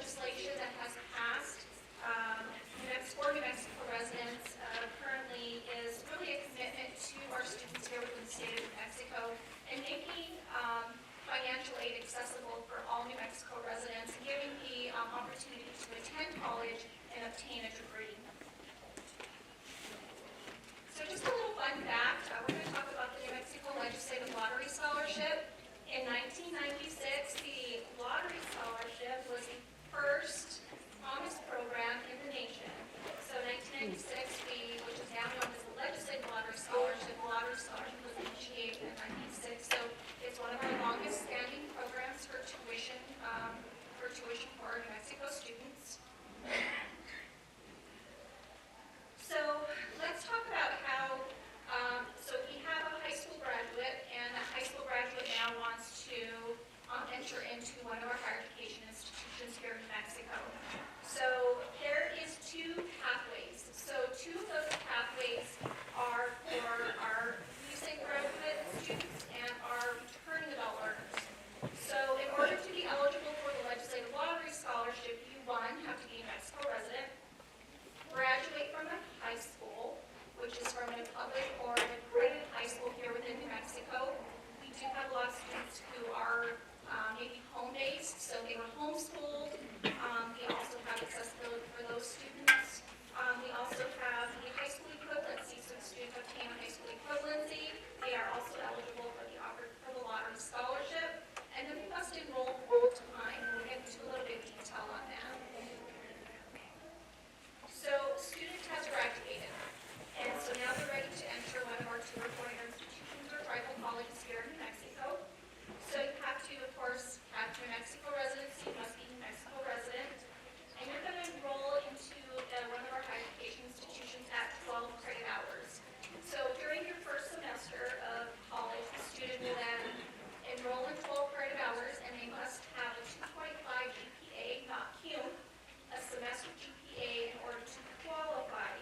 legislation that has passed for New Mexico residents currently is really a commitment to our students here within the state of New Mexico and making financial aid accessible for all New Mexico residents, and giving the opportunity to attend college and obtain a degree. So just a little fun fact, we're going to talk about the New Mexico Legislative Lottery Scholarship. In 1996, the Lottery Scholarship was the first promised program in the nation. So 1996, which is now known as the Legislative Lottery Scholarship was initiated in 1996. So it's one of our longest standing programs for tuition for our New Mexico students. So let's talk about how, so we have a high school graduate, and that high school graduate now wants to enter into one of our higher education institutions here in New Mexico. So there is two pathways. So two of those pathways are for our recent graduate students and our returning adult learners. So in order to be eligible for the Legislative Lottery Scholarship, you, one, have to be a New Mexico resident, graduate from a high school, which is from a public or an accredited high school here within New Mexico. We do have a lot of students who are maybe home-based, so they were homeschooled. We also have accessibility for those students. We also have the high school equivalency, so the students obtain a high school equivalency. They are also eligible for the lottery scholarship, and then we must enroll full-time, and we'll get into a little bit of detail on that. So, student has graduated, and so now they're ready to enter one of our two or four-year institutions or rival colleges here in New Mexico. So you have to, of course, have New Mexico residency. You must be a New Mexico resident, and you're going to enroll into one of our higher education institutions at 12 credit hours. So during your first semester of college, the student will then enroll in 12 credit hours, and they must have a 2.5 GPA, not Q, a semester GPA in order to qualify.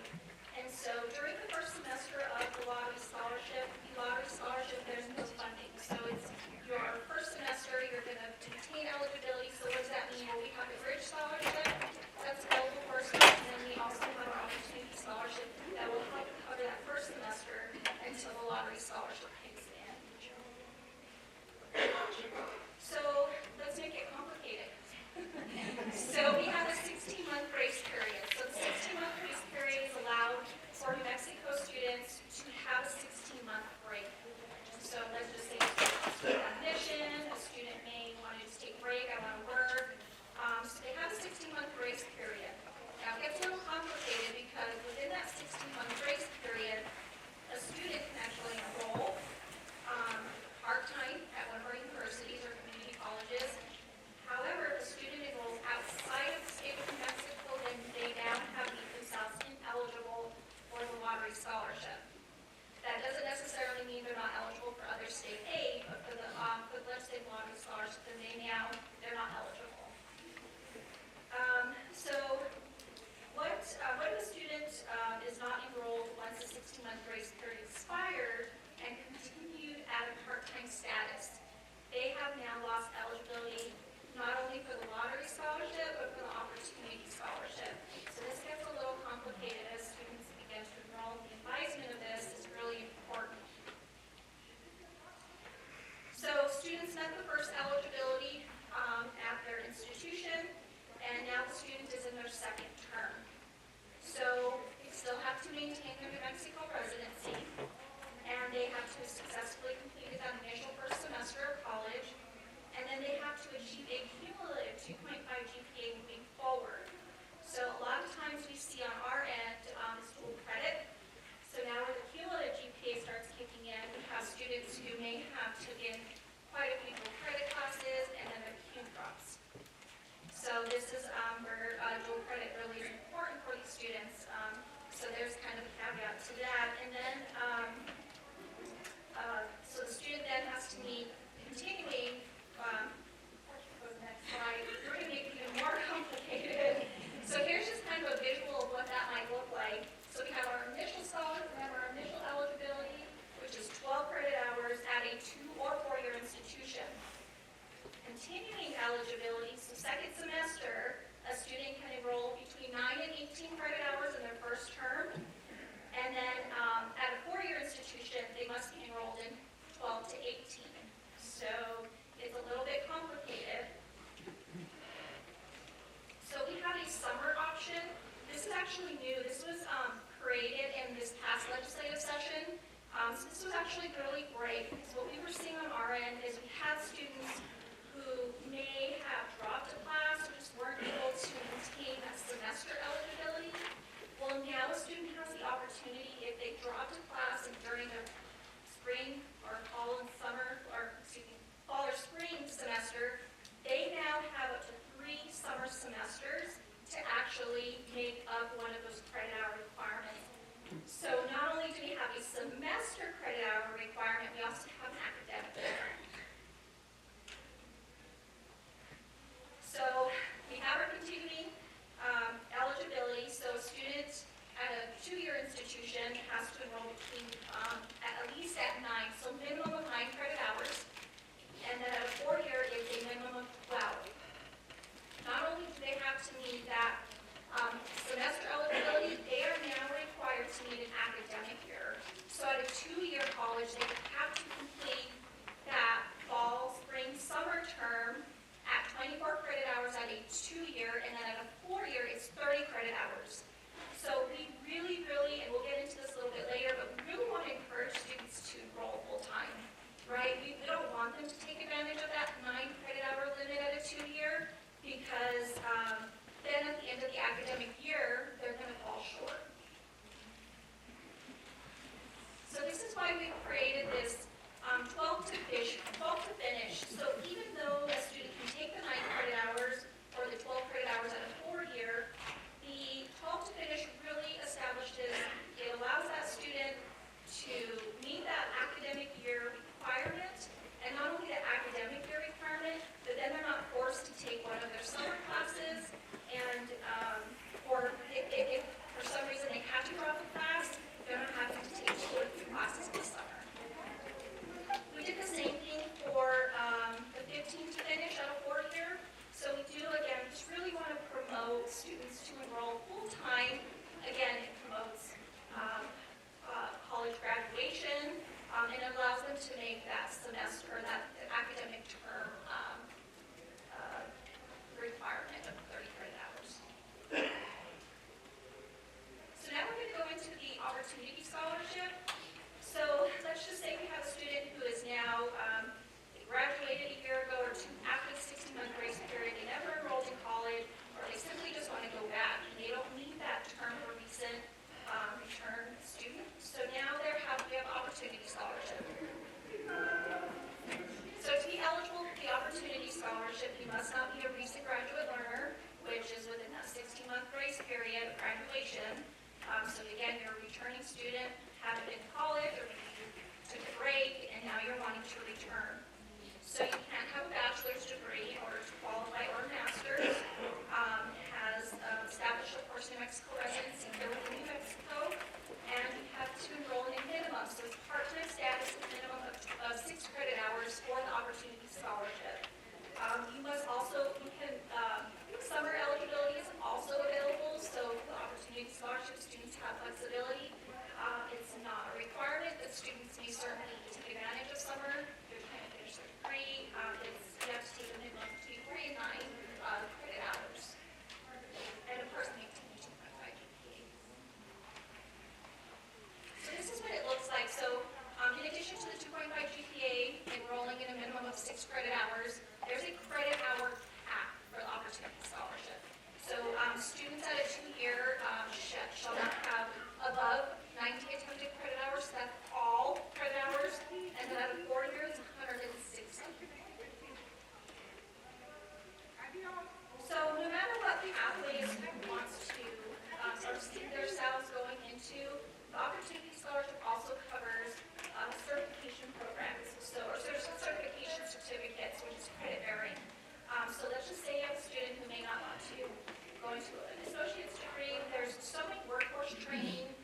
And so during the first semester of the lottery scholarship, there's no funding. So it's your first semester, you're going to obtain eligibility. So what does that mean? Well, we have a bridge scholarship that's available for students, and then we also have an opportunity scholarship that will help cover that first semester until the lottery scholarship kicks in. So let's make it complicated. So we have a 16-month grace period. So the 16-month grace period is allowed for New Mexico students to have a 16-month break. So let's just say student admission, a student may want to just take a break, I want to work. So they have a 16-month grace period. Now it gets a little complicated because within that 16-month grace period, a student can actually enroll part-time at one of our universities or community colleges. However, if a student enrolls outside of the state of New Mexico, then they now have deemed themselves ineligible for the lottery scholarship. That doesn't necessarily mean they're not eligible for other state aid, but for the legislative lottery scholarship, then they're not eligible. So what if a student is not enrolled once the 16-month grace period expired and continued at a part-time status? They have now lost eligibility not only for the lottery scholarship, but for the opportunity scholarship. So this gets a little complicated as students begin to enroll. The advisement of this is really important. So students met the first eligibility at their institution, and now the student is in their second term. So they still have to maintain their New Mexico residency, and they have to successfully complete that initial first semester of college, and then they have to achieve a cumulative 2.5 GPA moving forward. So a lot of times we see on our end is dual credit. So now where the cumulative GPA starts kicking in, we have students who may have taken quite a few dual credit classes, and then their Q drops. So this is where dual credit really is important for these students. So there's kind of a caveat to that. And then, so the student then has to meet continuing, go to the next slide, we're going to make it even more complicated. So here's just kind of a visual of what that might look like. So we have our initial scholarship, we have our initial eligibility, which is 12 credit hours at a 2 or 4-year institution. Continuing eligibility, so second semester, that semester eligibility, they are now required to meet an academic year. So at a 2-year college, they have to complete that fall, spring, summer term at 24 credit hours at a 2-year, and then at a 4-year, it's 30 credit hours. So we really, really, and we'll get into this a little bit later, but we really want to encourage students to enroll full-time, right? We don't want them to take advantage of that 9 credit hour limit at a 2-year, because then at the end of the academic year, they're going to fall short. So this is why we've created this 12 to finish. So even though a student can take the 9 credit hours or the 12 credit hours at a 4-year, the 12 to finish really establishes, it allows that student to meet that academic year requirement, and not only the academic year requirement, but then they're not forced to take one of their summer classes, and or if for some reason they have to drop a class, they're not having to take 2 or 3 classes in the summer. We did the same thing for the 15 to finish at a 4-year. So we do, again, just really want to promote students to enroll full-time. Again, it promotes college graduation, and it allows them to make that semester, that academic term requirement of 30 credit hours. So now we're going to go into the Opportunity Scholarship. So let's just say we have a student who is now they graduated a year ago or 2 after the 60-month grace period. They never enrolled in college, or they simply just want to go back. And they don't need that term for recent return student. So now we have Opportunity Scholarship. So to be eligible for the Opportunity Scholarship, you must not be a recent graduate learner, which is within that 60-month grace period of graduation. So again, you're a returning student, haven't been in college, or you took a break, and now you're wanting to return. So you can't have a bachelor's degree in order to qualify, or a master's. Has established, of course, New Mexico residency here within New Mexico, and you have to enroll in a minimum. So it's part-time status, a minimum of 6 credit hours for the Opportunity Scholarship. You must also, summer eligibility is also available, so the Opportunity Scholarship students have flexibility. It's not a requirement that students may certainly take advantage of summer. They're trying to finish their degree. You have to take a minimum between 3 and 9 credit hours. And of course, maintain 2.5 GPA. So this is what it looks like. So in addition to the 2.5 GPA, enrolling in a minimum of 6 credit hours, there's a credit hour cap for the Opportunity Scholarship. So students at a 2-year shall not have above 90 attempted credit hours. That's all credit hours. And then at a 4-year, it's 160. So no matter what pathway a student wants to sort of see themselves going into, the Opportunity Scholarship also covers certification programs, or certification certificates, which is credit bearing. So let's just say you have a student who may not want to go into an associate's degree. There's so many workforce training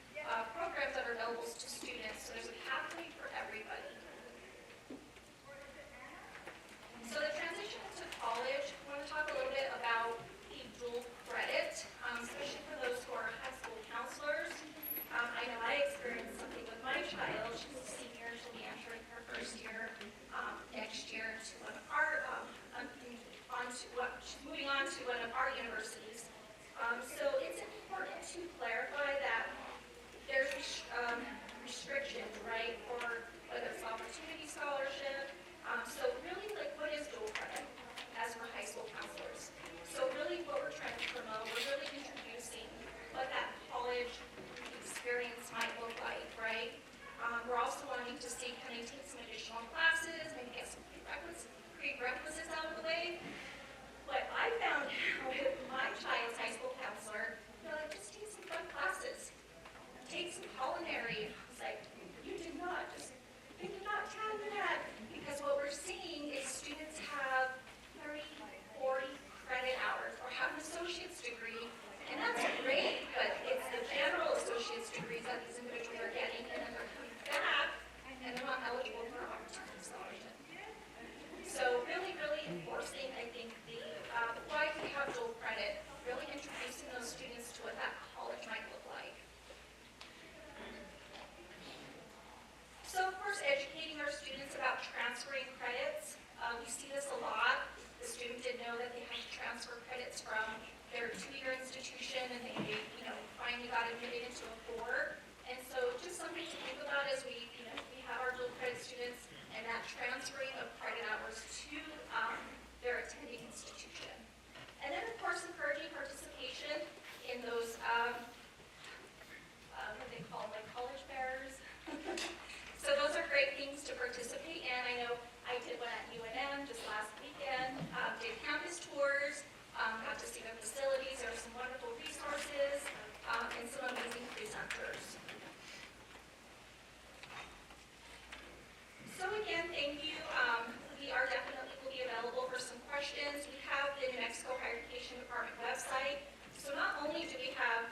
programs that are available to students, so there's a pathway for everybody. So the transition to college, I want to talk a little bit about the dual credit, especially for those who are high school counselors. I know I experienced something with my child. She's a senior. She'll be entering her first year next year into one of our, she's moving on to one of our universities. So it's important to clarify that there's restrictions, right, for whether it's Opportunity Scholarship. So really, like, what is dual credit as we're high school counselors? So really what we're trying to promote, we're really introducing what that college experience might look like, right? We're also wanting to see, can they take some additional classes, maybe get some prerequisites out of the way. What I found with my child's high school counselor, like, just take some fun classes. Take some culinary. It's like, they did not tell me that. Because what we're seeing is students have 30, 40 credit hours, or have an associate's degree, and that's great, but it's the general associate's degrees that these individuals are getting, and then they're coming back, and they're not eligible for an Opportunity Scholarship. So really, really enforcing, I think, the why we have dual credit, really introducing from their 2-year institution and they, finally got admitted into a 4. And so just something to think about as we have our dual credit students and that transferring of credit hours to their attending institution. And then, of course, encouraging participation in those, what they call like college fairs. So those are great things to participate in. I know I did one at UNM just last weekend, did campus tours, got to see their facilities. There were some wonderful resources and some amazing presenters. So again, thank you. We are definitely will be available for some questions. We have the New Mexico Higher Education Department website. So not only do we have